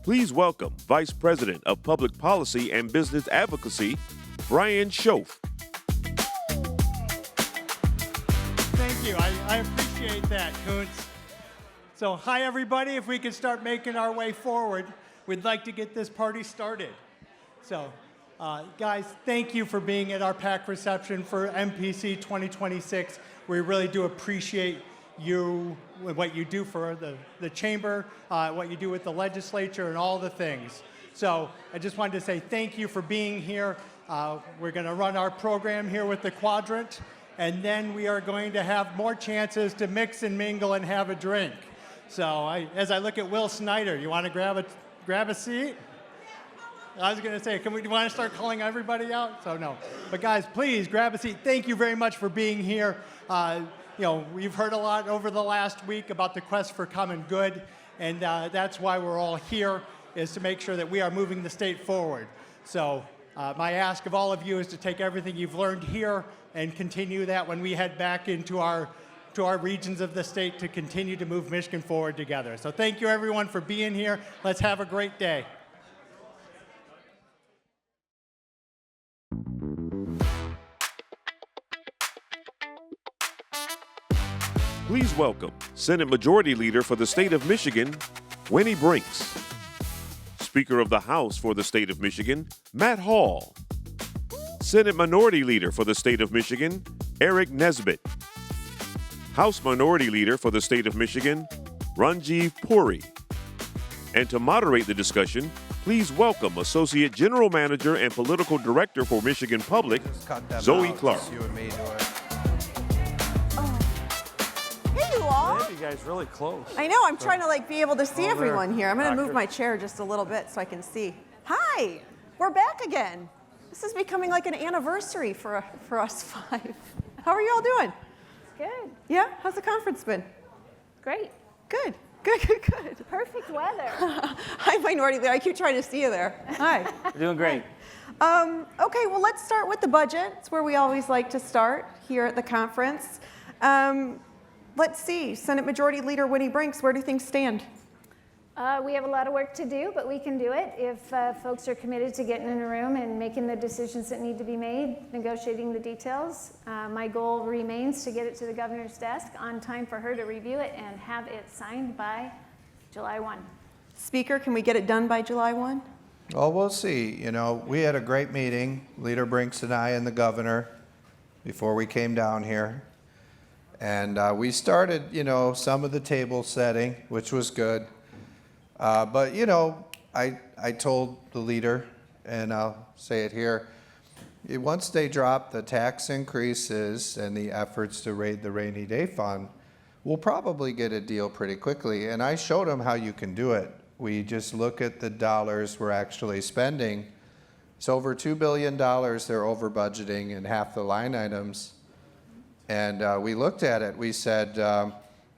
Please welcome Vice President of Public Policy and Business Advocacy, Brian Shoaf. Thank you. I appreciate that, Kuntz. So, hi, everybody. If we could start making our way forward, we'd like to get this party started. So, guys, thank you for being at our PAC reception for MPC 2026. We really do appreciate you, what you do for the chamber, what you do with the legislature, and all the things. So I just wanted to say thank you for being here. We're going to run our program here with the quadrant, and then we are going to have more chances to mix and mingle and have a drink. So as I look at Will Snyder, you want to grab a seat? I was going to say, do you want to start calling everybody out? So no. But guys, please grab a seat. Thank you very much for being here. We've heard a lot over the last week about the quest for common good, and that's why we're all here, is to make sure that we are moving the state forward. So my ask of all of you is to take everything you've learned here and continue that when we head back into our regions of the state to continue to move Michigan forward together. So thank you, everyone, for being here. Let's have a great day. Please welcome Senate Majority Leader for the state of Michigan, Winnie Brinks. Speaker of the House for the state of Michigan, Matt Hall. Senate Minority Leader for the state of Michigan, Aric Nesbitt. House Minority Leader for the state of Michigan, Ranjeev Puri. And to moderate the discussion, please welcome Associate General Manager and Political Director for Michigan Public, Zoe Clark. You guys really close. I know, I'm trying to be able to see everyone here. I'm going to move my chair just a little bit so I can see. Hi, we're back again. This is becoming like an anniversary for us five. How are you all doing? Good. Yeah, how's the conference been? Great. Good. Perfect weather. Hi, Minority Leader. I keep trying to see you there. Hi. You're doing great. Okay, well, let's start with the budget. It's where we always like to start here at the conference. Let's see, Senate Majority Leader Winnie Brinks, where do things stand? We have a lot of work to do, but we can do it if folks are committed to getting in a room and making the decisions that need to be made, negotiating the details. My goal remains to get it to the governor's desk on time for her to review it and have it signed by July 1. Speaker, can we get it done by July 1? Well, we'll see. We had a great meeting, Leader Brinks and I and the governor, before we came down here. And we started, some of the table setting, which was good. But, I told the leader, and I'll say it here, once they drop the tax increases and the efforts to raid the rainy day fund, we'll probably get a deal pretty quickly. And I showed them how you can do it. We just look at the dollars we're actually spending. It's over $2 billion they're over budgeting in half the line items. And we looked at it. We said,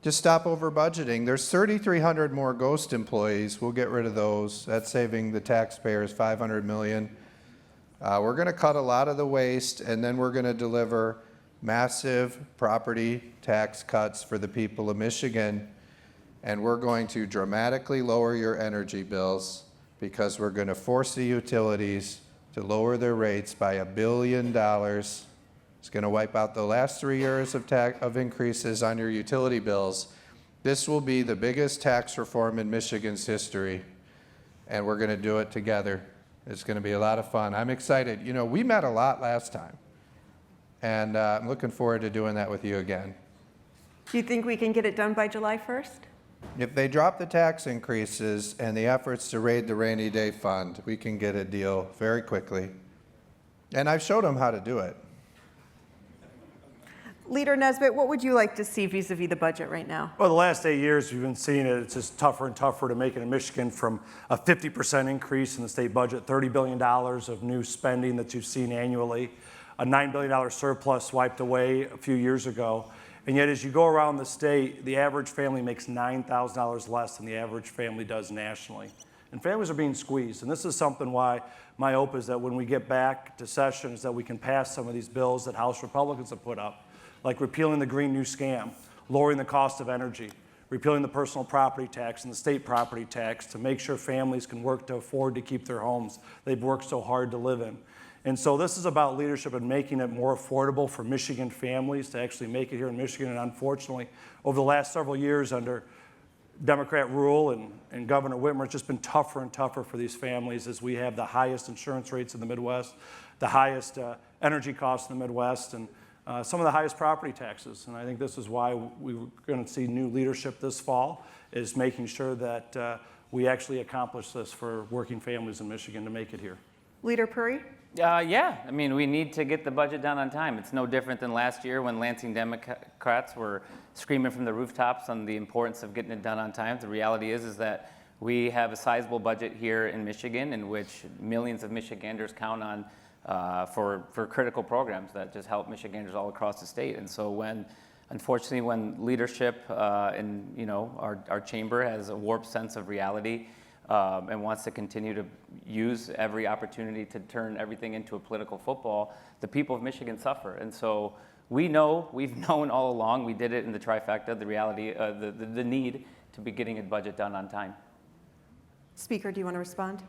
just stop over budgeting. There's 3,300 more ghost employees. We'll get rid of those. That's saving the taxpayers $500 million. We're going to cut a lot of the waste, and then we're going to deliver massive property tax cuts for the people of Michigan. And we're going to dramatically lower your energy bills because we're going to force the utilities to lower their rates by $1 billion. It's going to wipe out the last 3 years of increases on your utility bills. This will be the biggest tax reform in Michigan's history, and we're going to do it together. It's going to be a lot of fun. I'm excited. We met a lot last time, and I'm looking forward to doing that with you again. Do you think we can get it done by July 1st? If they drop the tax increases and the efforts to raid the rainy day fund, we can get a deal very quickly. And I've showed them how to do it. Leader Nesbitt, what would you like to see vis-a-vis the budget right now? Well, the last 8 years we've been seeing it. It's just tougher and tougher to make it in Michigan, from a 50% increase in the state budget, $30 billion of new spending that you've seen annually, a $9 billion surplus wiped away a few years ago. And yet as you go around the state, the average family makes $9,000 less than the average family does nationally. And families are being squeezed. And this is something why my hope is that when we get back to session is that we can pass some of these bills that House Republicans have put up, like repealing the Green New Scam, lowering the cost of energy, repealing the personal property tax and the state property tax to make sure families can work to afford to keep their homes they've worked so hard to live in. And so this is about leadership and making it more affordable for Michigan families to actually make it here in Michigan. And unfortunately, over the last several years under Democrat rule and Governor Whitmer, it's just been tougher and tougher for these families as we have the highest insurance rates in the Midwest, the highest energy costs in the Midwest, and some of the highest property taxes. And I think this is why we're going to see new leadership this fall, is making sure that we actually accomplish this for working families in Michigan to make it here. Leader Puri? Yeah, I mean, we need to get the budget done on time. It's no different than last year when Lansing Democrats were screaming from the rooftops on the importance of getting it done on time. The reality is that we have a sizable budget here in Michigan in which millions of Michiganders count on for critical programs that just help Michiganders all across the state. And so unfortunately, when leadership in our chamber has a warped sense of reality, and wants to continue to use every opportunity to turn everything into a political football, the people of Michigan suffer. And so we've known all along, we did it in the trifecta, the reality, the need to be getting a budget done on time. Speaker, do you want to respond?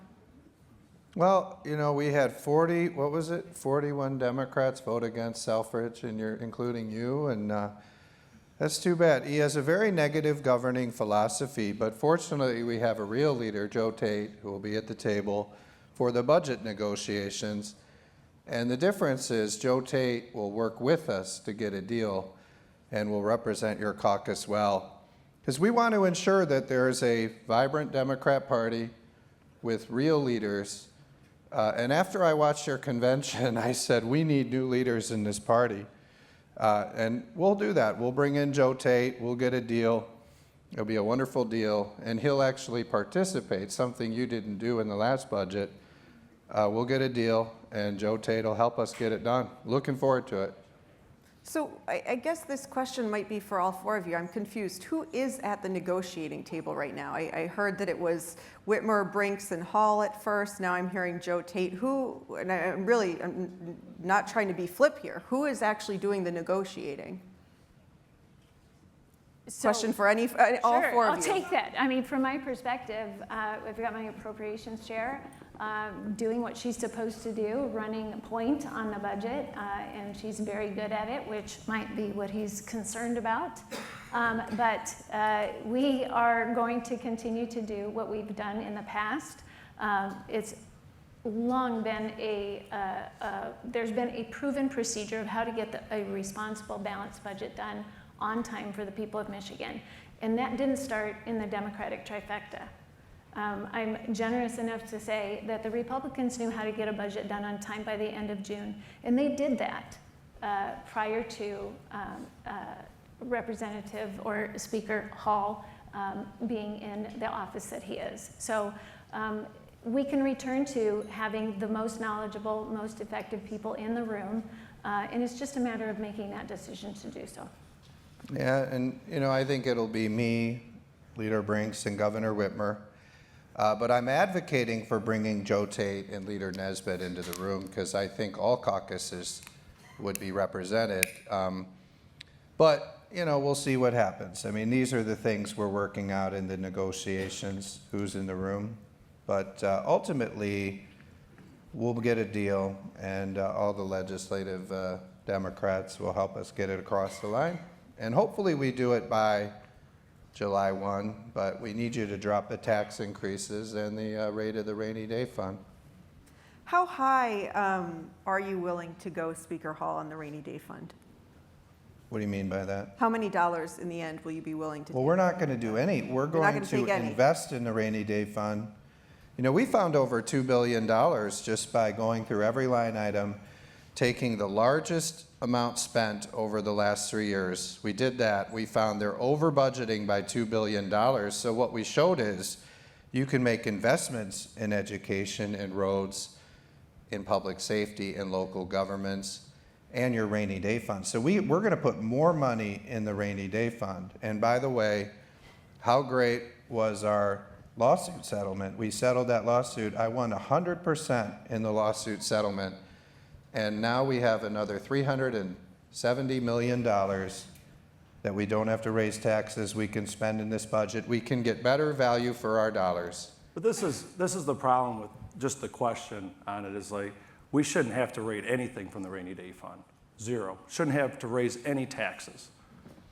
Well, we had 41 Democrats vote against Selfridge, and including you, and that's too bad. He has a very negative governing philosophy, but fortunately we have a real leader, Joe Tate, who will be at the table for the budget negotiations. And the difference is Joe Tate will work with us to get a deal and will represent your caucus well. Because we want to ensure that there is a vibrant Democrat Party with real leaders. And after I watched your convention, I said, we need new leaders in this party. And we'll do that. We'll bring in Joe Tate. We'll get a deal. It'll be a wonderful deal. And he'll actually participate, something you didn't do in the last budget. We'll get a deal, and Joe Tate will help us get it done. Looking forward to it. So I guess this question might be for all four of you. I'm confused. Who is at the negotiating table right now? I heard that it was Whitmer, Brinks, and Hall at first. Now I'm hearing Joe Tate. And I'm not trying to be flip here. Who is actually doing the negotiating? Question for all four of you. I'll take that. I mean, from my perspective, I've got my appropriations chair doing what she's supposed to do, running point on the budget, and she's very good at it, which might be what he's concerned about. But we are going to continue to do what we've done in the past. It's long been there's been a proven procedure of how to get a responsible, balanced budget done on time for the people of Michigan. And that didn't start in the Democratic trifecta. I'm generous enough to say that the Republicans knew how to get a budget done on time by the end of June, and they did that prior to Representative or Speaker Hall being in the office that he is. So we can return to having the most knowledgeable, most effective people in the room, and it's just a matter of making that decision to do so. Yeah, and I think it'll be me, Leader Brinks, and Governor Whitmer. But I'm advocating for bringing Joe Tate and Leader Nesbitt into the room because I think all caucuses would be represented. But we'll see what happens. I mean, these are the things we're working out in the negotiations, who's in the room. But ultimately, we'll get a deal, and all the legislative Democrats will help us get it across the line. And hopefully we do it by July 1, but we need you to drop the tax increases and the rate of the rainy day fund. How high are you willing to go, Speaker Hall, on the rainy day fund? What do you mean by that? How many dollars in the end will you be willing to Well, we're not going to do any. We're going to invest in the rainy day fund. We found over $2 billion just by going through every line item, taking the largest amount spent over the last 3 years. We did that. We found they're over budgeting by $2 billion. So what we showed is you can make investments in education and roads, in public safety and local governments, and your rainy day fund. So we're going to put more money in the rainy day fund. And by the way, how great was our lawsuit settlement? We settled that lawsuit. I won 100% in the lawsuit settlement. And now we have another $370 million that that we don't have to raise taxes, we can spend in this budget, we can get better value for our dollars. But this is the problem with just the question on it is like, we shouldn't have to raise anything from the rainy day fund. Zero. Shouldn't have to raise any taxes.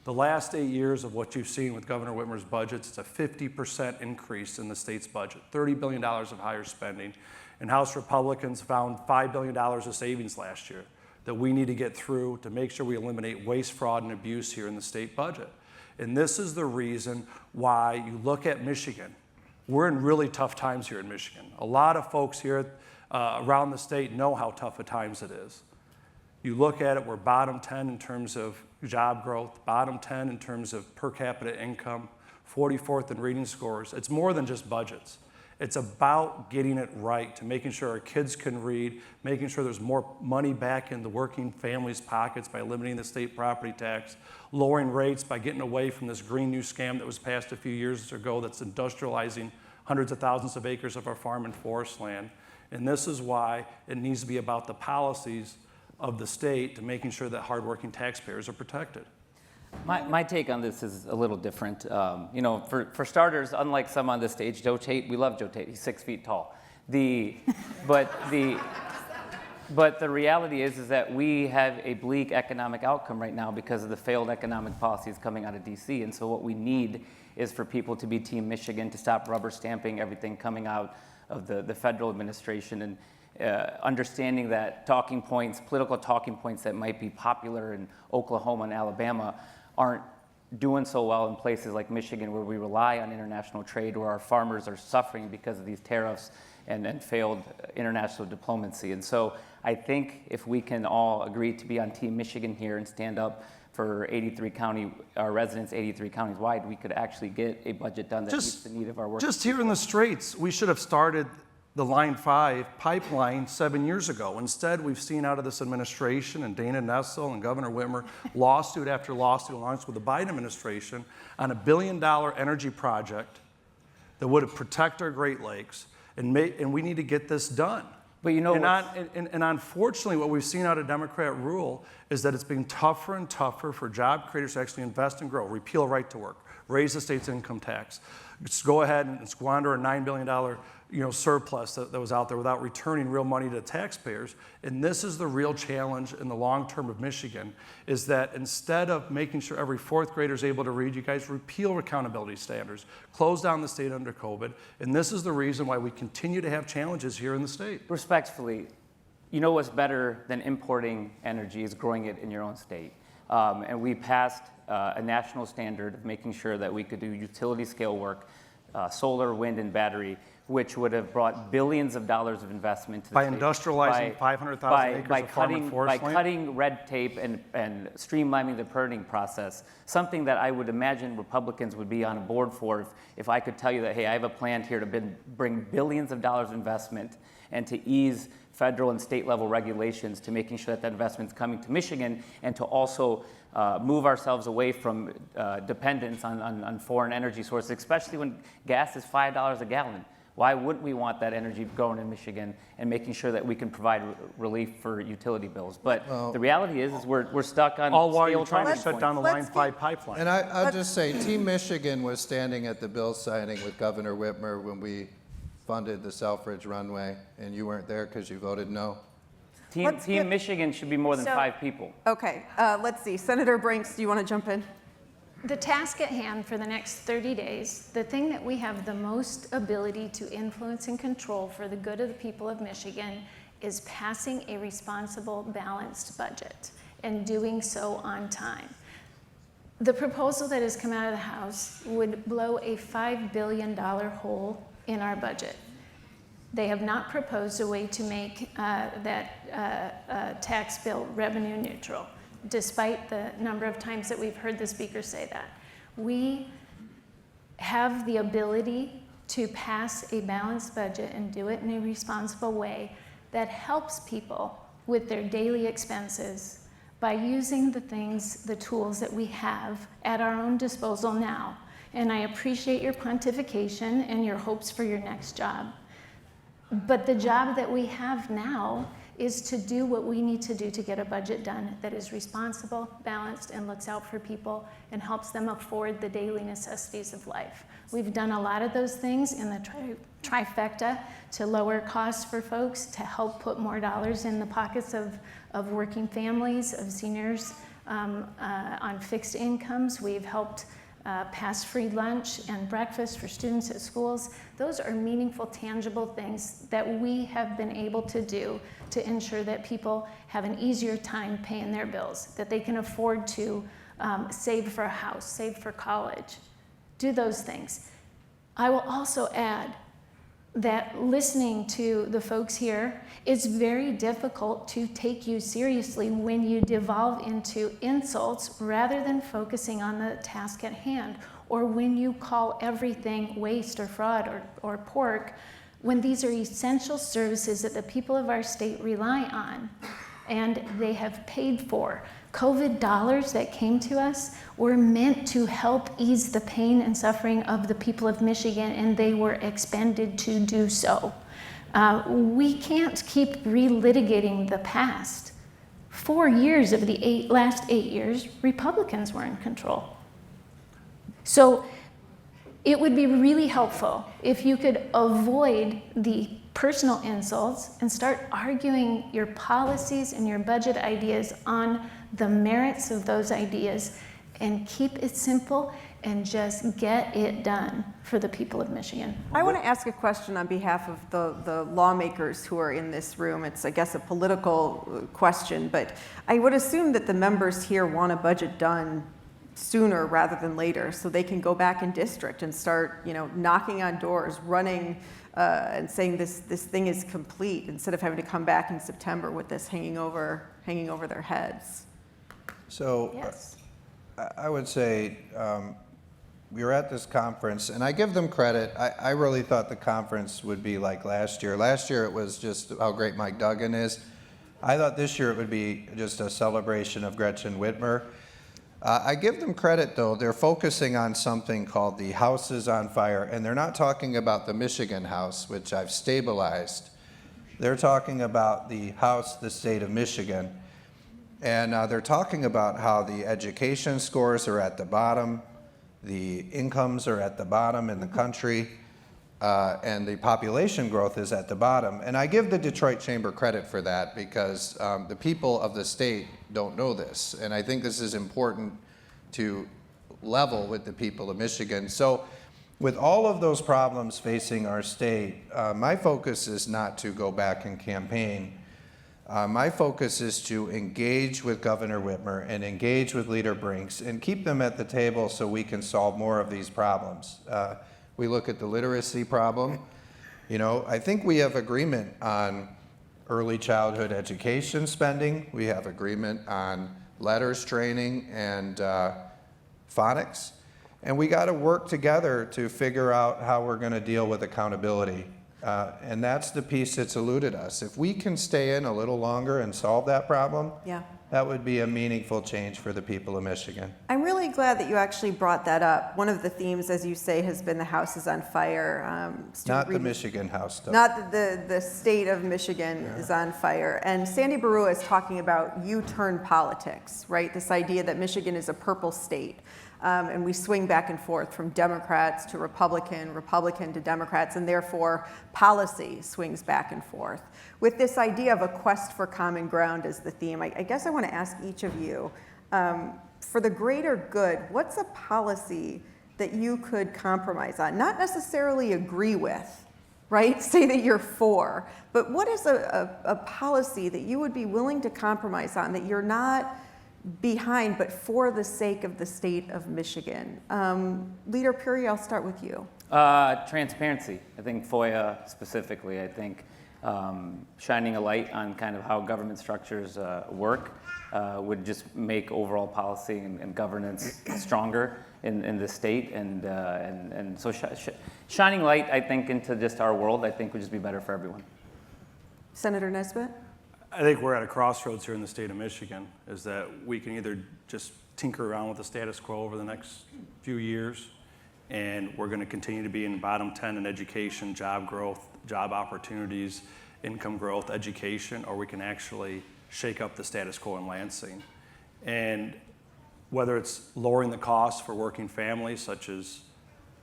The last 8 years of what you've seen with Governor Whitmer's budgets, it's a 50% increase in the state's budget, $30 billion of higher spending. And House Republicans found $5 billion of savings last year that we need to get through to make sure we eliminate waste, fraud, and abuse here in the state budget. And this is the reason why you look at Michigan. We're in really tough times here in Michigan. A lot of folks here around the state know how tough of times it is. You look at it, we're bottom 10 in terms of job growth, bottom 10 in terms of per capita income, 44th in reading scores. It's more than just budgets. It's about getting it right, to making sure our kids can read, making sure there's more money back in the working families' pockets by limiting the state property tax, lowering rates by getting away from this Green New scam that was passed a few years ago that's industrializing hundreds of thousands of acres of our farm and forest land. And this is why it needs to be about the policies of the state to making sure that hardworking taxpayers are protected. My take on this is a little different. For starters, unlike some on this stage, Joe Tate, we love Joe Tate. He's 6 feet tall. But the reality is that we have a bleak economic outcome right now because of the failed economic policies coming out of DC. And so what we need is for people to be Team Michigan, to stop rubber stamping everything coming out of the federal administration, and understanding that political talking points that might be popular in Oklahoma and Alabama aren't doing so well in places like Michigan, where we rely on international trade, where our farmers are suffering because of these tariffs and failed international diplomacy. And so I think if we can all agree to be on Team Michigan here and stand up for 83 residents, 83 counties wide, we could actually get a budget done that meets the need of our workers. Just here in the straits, we should have started the Line 5 pipeline 7 years ago. Instead, we've seen out of this administration and Dana Nessel and Governor Whitmer lawsuit after lawsuit launched with the Biden administration on a $1 billion energy project that would have protected our Great Lakes, and we need to get this done. But and unfortunately, what we've seen out of Democrat rule is that it's been tougher and tougher for job creators to actually invest and grow, repeal right to work, raise the state's income tax, just go ahead and squander a $9 billion surplus that was out there without returning real money to taxpayers. And this is the real challenge in the long term of Michigan, is that instead of making sure every fourth grader is able to read, you guys repeal accountability standards, close down the state under COVID. And this is the reason why we continue to have challenges here in the state. Respectfully, you know what's better than importing energy is growing it in your own state. And we passed a national standard of making sure that we could do utility scale work, solar, wind, and battery, which would have brought billions of dollars of investment to the by state. Industrializing 500,000 acres of farm and forest land? By cutting red tape and streamlining the permitting process, something that I would imagine Republicans would be on board for if I could tell you that, hey, I have a plan here to bring billions of dollars of investment and to ease federal and state level regulations to making sure that investment's coming to Michigan, and to also move ourselves away from dependence on foreign energy sources, especially when gas is $5 a gallon. Why wouldn't we want that energy growing in Michigan and making sure that we can provide relief for utility bills? But the reality is we're stuck on all while you're stale trying to shut down the Line 5 pipeline. And I'll just say, Team Michigan was standing at the bill signing with Governor Whitmer when we funded the Selfridge runway, and you weren't there because you voted no. Team Michigan should be more than 5 people. Okay, let's see. Senator Brinks, do you want to jump in? The task at hand for the next 30 days, the thing that we have the most ability to influence and control for the good of the people of Michigan, is passing a responsible, balanced budget and doing so on time. The proposal that has come out of the House would blow a $5 billion hole in our budget. They have not proposed a way to make that tax bill revenue neutral, despite the number of times that we've heard the speaker say that. We have the ability to pass a balanced budget and do it in a responsible way that helps people with their daily expenses by using the tools that we have at our own disposal now. And I appreciate your pontification and your hopes for your next job. But the job that we have now is to do what we need to do to get a budget done that is responsible, balanced, and looks out for people and helps them afford the daily necessities of life. We've done a lot of those things in the trifecta to lower costs for folks, to help put more dollars in the pockets of working families, of seniors on fixed incomes. We've helped pass free lunch and breakfast for students at schools. Those are meaningful, tangible things that we have been able to do to ensure that people have an easier time paying their bills, that they can afford to save for a house, save for college, do those things. I will also add that listening to the folks here, it's very difficult to take you seriously when you devolve into insults rather than focusing on the task at hand, or when you call everything waste or fraud or pork, when these are essential services that the people of our state rely on and they have paid for. COVID dollars that came to us were meant to help ease the pain and suffering of the people of Michigan, and they were expended to do so. We can't keep relitigating the past. 4 years of the last 8 years, Republicans were in control. So it would be really helpful if you could avoid the personal insults and start arguing your policies and your budget ideas on the merits of those ideas, and keep it simple and just get it done for the people of Michigan. I want to ask a question on behalf of the lawmakers who are in this room. It's, I guess, a political question, but I would assume that the members here want a budget done sooner rather than later, so they can go back in district and start, knocking on doors, running and saying this thing is complete, instead of having to come back in September with this hanging over their heads. So Yes. I would say we were at this conference, and I give them credit. I really thought the conference would be like last year. Last year it was just how great Mike Duggan is. I thought this year it would be just a celebration of Gretchen Whitmer. I give them credit, though. They're focusing on something called the House is on Fire, and they're not talking about the Michigan House, which I've stabilized. They're talking about the House, the state of Michigan. And they're talking about how the education scores are at the bottom, the incomes are at the bottom in the country, and the population growth is at the bottom. And I give the Detroit Chamber credit for that, because the people of the state don't know this. And I think this is important to level with the people of Michigan. So with all of those problems facing our state, my focus is not to go back and campaign. My focus is to engage with Governor Whitmer and engage with Leader Brinks and keep them at the table so we can solve more of these problems. We look at the literacy problem. I think we have agreement on early childhood education spending. We have agreement on letters training and phonics. And we got to work together to figure out how we're going to deal with accountability. And that's the piece that's eluded us. If we can stay in a little longer and solve that problem, that would be a meaningful change for the people of Michigan. I'm really glad that you actually brought that up. One of the themes, as you say, has been the House is on fire. Not the Michigan House, though. Not the state of Michigan is on fire. And Sandy Barua is talking about U-turn politics, right? This idea that Michigan is a purple state. And we swing back and forth from Democrats to Republican to Democrats, and therefore policy swings back and forth. With this idea of a quest for common ground as the theme, I guess I want to ask each of you, for the greater good, what's a policy that you could compromise on? Not necessarily agree with, right? Say that you're for, but what is a policy that you would be willing to compromise on, that you're not behind, but for the sake of the state of Michigan? Leader Puri, I'll start with you. Transparency. I think FOIA specifically. I think shining a light on kind of how government structures work would just make overall policy and governance stronger in the state. And so shining light, I think, into just our world, I think would just be better for everyone. Senator Nesbitt? I think we're at a crossroads here in the state of Michigan, is that we can either just tinker around with the status quo over the next few years, and we're going to continue to be in bottom 10 in education, job growth, job opportunities, income growth, education, or we can actually shake up the status quo in Lansing. And whether it's lowering the costs for working families, such as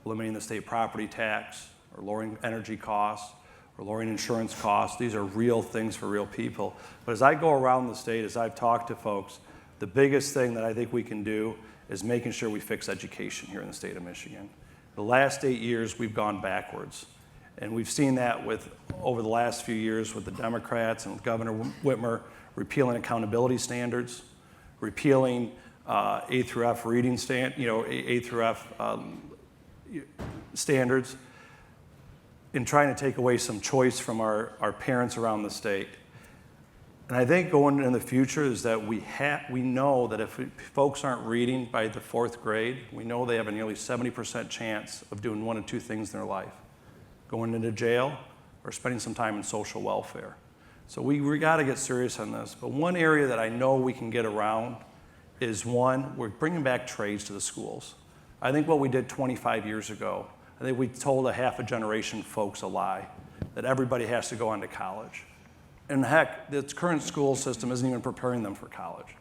eliminating the state property tax, or lowering energy costs, or lowering insurance costs, these are real things for real people. But as I go around the state, as I've talked to folks, the biggest thing that I think we can do is making sure we fix education here in the state of Michigan. The last 8 years, we've gone backwards. And we've seen that over the last few years with the Democrats and with Governor Whitmer repealing accountability standards, repealing A through F reading A through F standards, and trying to take away some choice from our parents around the state. And I think going in the future is that we know that if folks aren't reading by the 4th grade, we know they have a nearly 70% chance of doing one of two things in their life: going into jail or spending some time in social welfare. So we got to get serious on this. But one area that I know we can get around is, one, we're bringing back trades to the schools. I think what we did 25 years ago, I think we told a half a generation of folks a lie, that everybody has to go on to college. And heck, the current school system isn't even preparing them for college.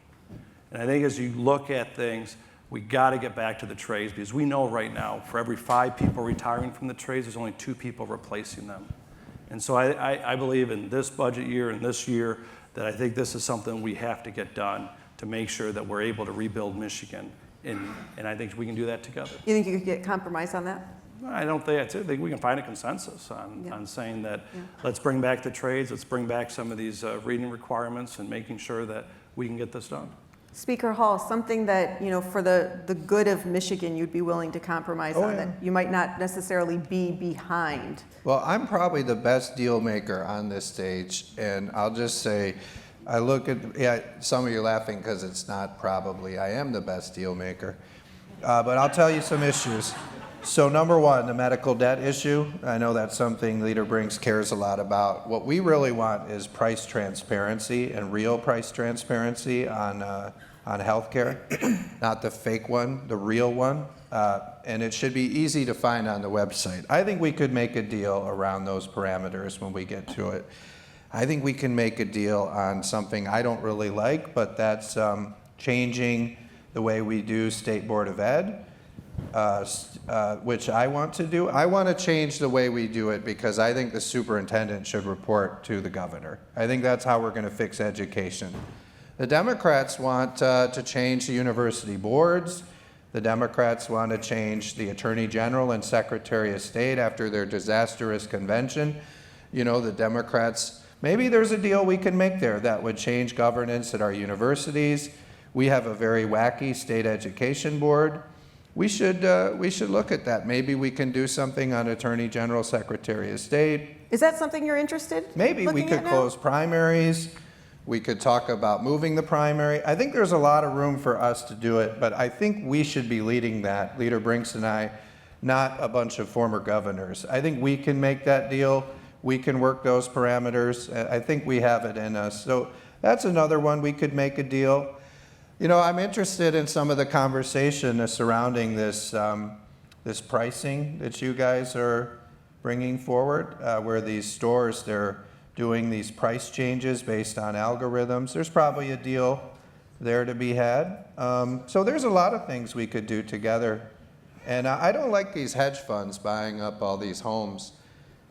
And I think as you look at things, we got to get back to the trades, because we know right now, for every 5 people retiring from the trades, there's only 2 people replacing them. And so I believe in this budget year and this year that I think this is something we have to get done to make sure that we're able to rebuild Michigan. And I think we can do that together. You think you could get compromise on that? I think we can find a consensus on saying that let's bring back the trades, let's bring back some of these reading requirements, and making sure that we can get this done. Speaker Hall, something that, for the good of Michigan, you'd be willing to compromise on, that you might not necessarily be behind. Well, I'm probably the best deal maker on this stage, and I'll just say, I look at, some of you are laughing because it's not probably, I am the best deal maker. But I'll tell you some issues. So number one, the medical debt issue. I know that's something Leader Brinks cares a lot about. What we really want is price transparency, and real price transparency on healthcare, not the fake one, the real one. And it should be easy to find on the website. I think we could make a deal around those parameters when we get to it. I think we can make a deal on something I don't really like, but that's changing the way we do State Board of Ed. Which I want to do. I want to change the way we do it, because I think the superintendent should report to the governor. I think that's how we're going to fix education. The Democrats want to change the university boards. The Democrats want to change the Attorney General and Secretary of State after their disastrous convention. The Democrats, maybe there's a deal we can make there that would change governance at our universities. We have a very wacky state education board. We should look at that. Maybe we can do something on Attorney General, Secretary of State. Is that something you're interested? Maybe we could close primaries. We could talk about moving the primary. I think there's a lot of room for us to do it, but I think we should be leading that, Leader Brinks and I, not a bunch of former governors. I think we can make that deal. We can work those parameters. I think we have it in us. So that's another one we could make a deal. I'm interested in some of the conversation surrounding this pricing that you guys are bringing forward, where these stores, they're doing these price changes based on algorithms. There's probably a deal there to be had. So there's a lot of things we could do together. And I don't like these hedge funds buying up all these homes.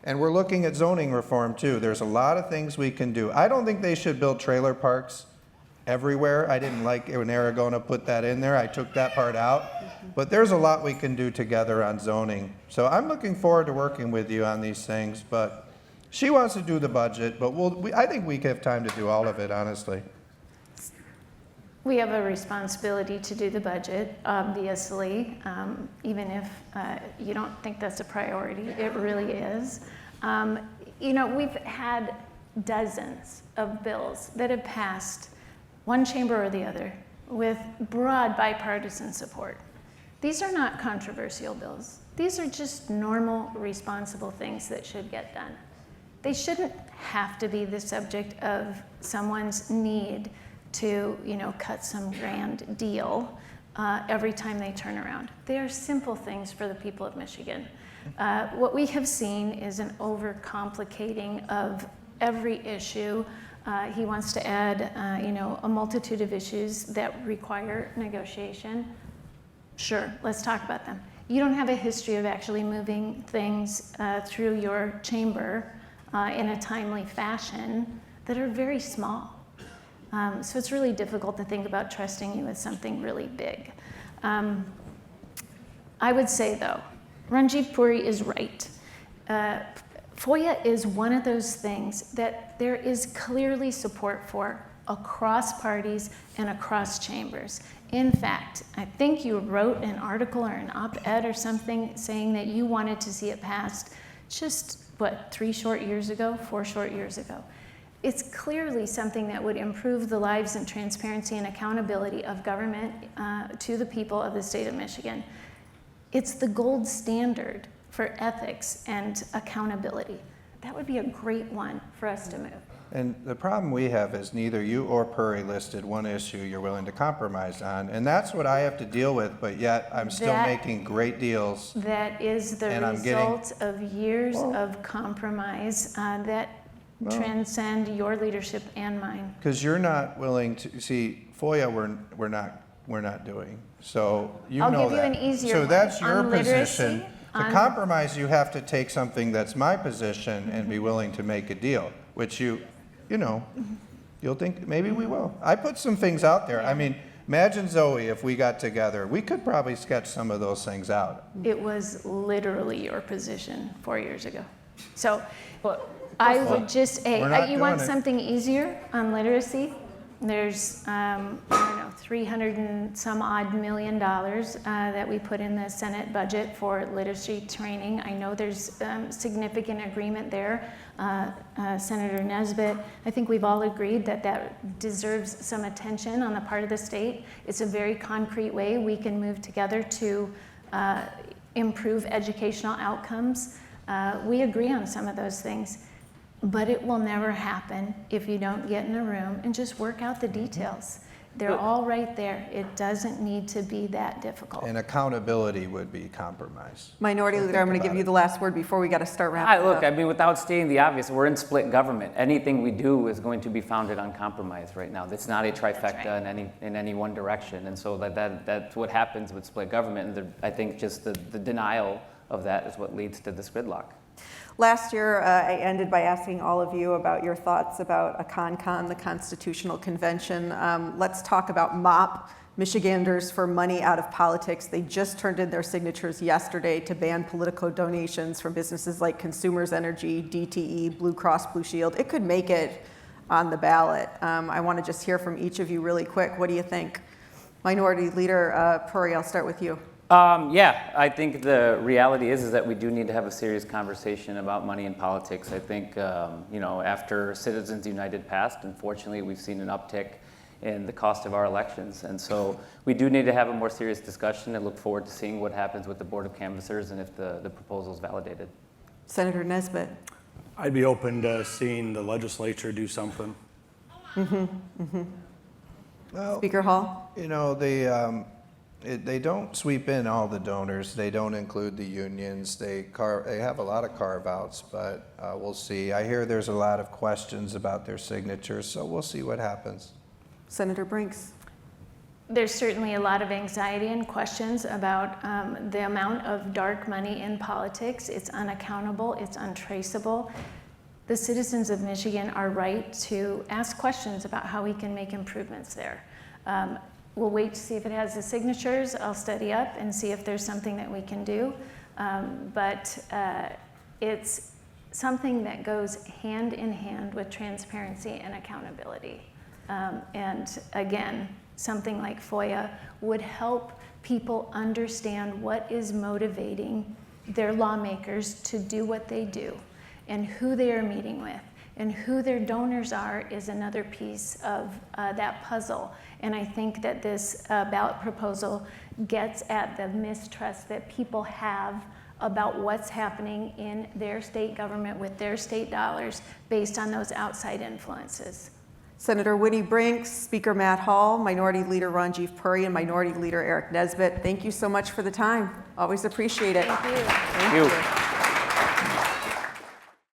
And we're looking at zoning reform too. There's a lot of things we can do. I don't think they should build trailer parks everywhere. I didn't like it when Aragona put that in there. I took that part out. But there's a lot we can do together on zoning. So I'm looking forward to working with you on these things. But she wants to do the budget, but I think we have time to do all of it, honestly. We have a responsibility to do the budget, obviously, even if you don't think that's a priority. It really is. We've had dozens of bills that have passed, one chamber or the other, with broad bipartisan support. These are not controversial bills. These are just normal, responsible things that should get done. They shouldn't have to be the subject of someone's need to, cut some grand deal every time they turn around. They are simple things for the people of Michigan. What we have seen is an overcomplicating of every issue. He wants to add, a multitude of issues that require negotiation. Sure, let's talk about them. You don't have a history of actually moving things through your chamber in a timely fashion that are very small. So it's really difficult to think about trusting you with something really big. I would say, though, Ranjeev Puri is right. FOIA is one of those things that there is clearly support for across parties and across chambers. In fact, I think you wrote an article or an op-ed or something saying that you wanted to see it passed just, 4 short years ago? It's clearly something that would improve the lives and transparency and accountability of government to the people of the state of Michigan. It's the gold standard for ethics and accountability. That would be a great one for us to move. And the problem we have is neither you or Puri listed one issue you're willing to compromise on, and that's what I have to deal with, but yet I'm still making great deals. That is the result of years of compromise that transcend your leadership and mine. Because you're not willing to see FOIA. We're not doing. So you I'll know give that. you an easier So one. that's your On position. literacy, To compromise, you have to take something that's my position and be willing to make a deal, which you'll think maybe we will. I put some things out there. I mean, imagine Zoe if we got together. We could probably sketch some of those things out. It was literally your position 4 years ago. So I would just, we're not you want doing it. something easier on literacy? There's, $300 and some odd million that we put in the Senate budget for literacy training. I know there's significant agreement there. Senator Nesbitt, I think we've all agreed that that deserves some attention on the part of the state. It's a very concrete way we can move together to improve educational outcomes. We agree on some of those things. But it will never happen if you don't get in a room and just work out the details. They're all right there. It doesn't need to be that difficult. And accountability would be compromise. Minority Leader, I'm going to give you the last word before we got to start wrapping Look, up. I mean, without stating the obvious, we're in split government. Anything we do is going to be founded on compromise right now. It's not a trifecta in any one direction. And so that's what happens with split government. And I think just the denial of that is what leads to this gridlock. Last year, I ended by asking all of you about your thoughts about a CONCON, the Constitutional Convention. Let's talk about MOP, Michiganders for Money Out of Politics. They just turned in their signatures yesterday to ban political donations from businesses like Consumers Energy, DTE, Blue Cross Blue Shield. It could make it on the ballot. I want to just hear from each of you really quick. What do you think? Minority Leader Puri, I'll start with you. I think the reality is that we do need to have a serious conversation about money in politics. I think, after Citizens United passed, unfortunately, we've seen an uptick in the cost of our elections. And so we do need to have a more serious discussion and look forward to seeing what happens with the Board of Canvassers and if the proposal is validated. Senator Nesbitt. I'd be open to seeing the legislature do something. Well, Speaker Hall. They don't sweep in all the donors. They don't include the unions. They have a lot of carve-outs, but we'll see. I hear there's a lot of questions about their signatures, so we'll see what happens. Senator Brinks. There's certainly a lot of anxiety and questions about the amount of dark money in politics. It's unaccountable, it's untraceable. The citizens of Michigan are right to ask questions about how we can make improvements there. We'll wait to see if it has the signatures. I'll study up and see if there's something that we can do. But it's something that goes hand in hand with transparency and accountability. And again, something like FOIA would help people understand what is motivating their lawmakers to do what they do and who they are meeting with. And who their donors are is another piece of that puzzle. And I think that this ballot proposal gets at the mistrust that people have about what's happening in their state government with their state dollars based on those outside influences. Senator Winnie Brinks, Speaker Matt Hall, Minority Leader Ranjeev Puri, and Minority Leader Aric Nesbitt, thank you so much for the time. Always appreciate it. Thank you. Thank you.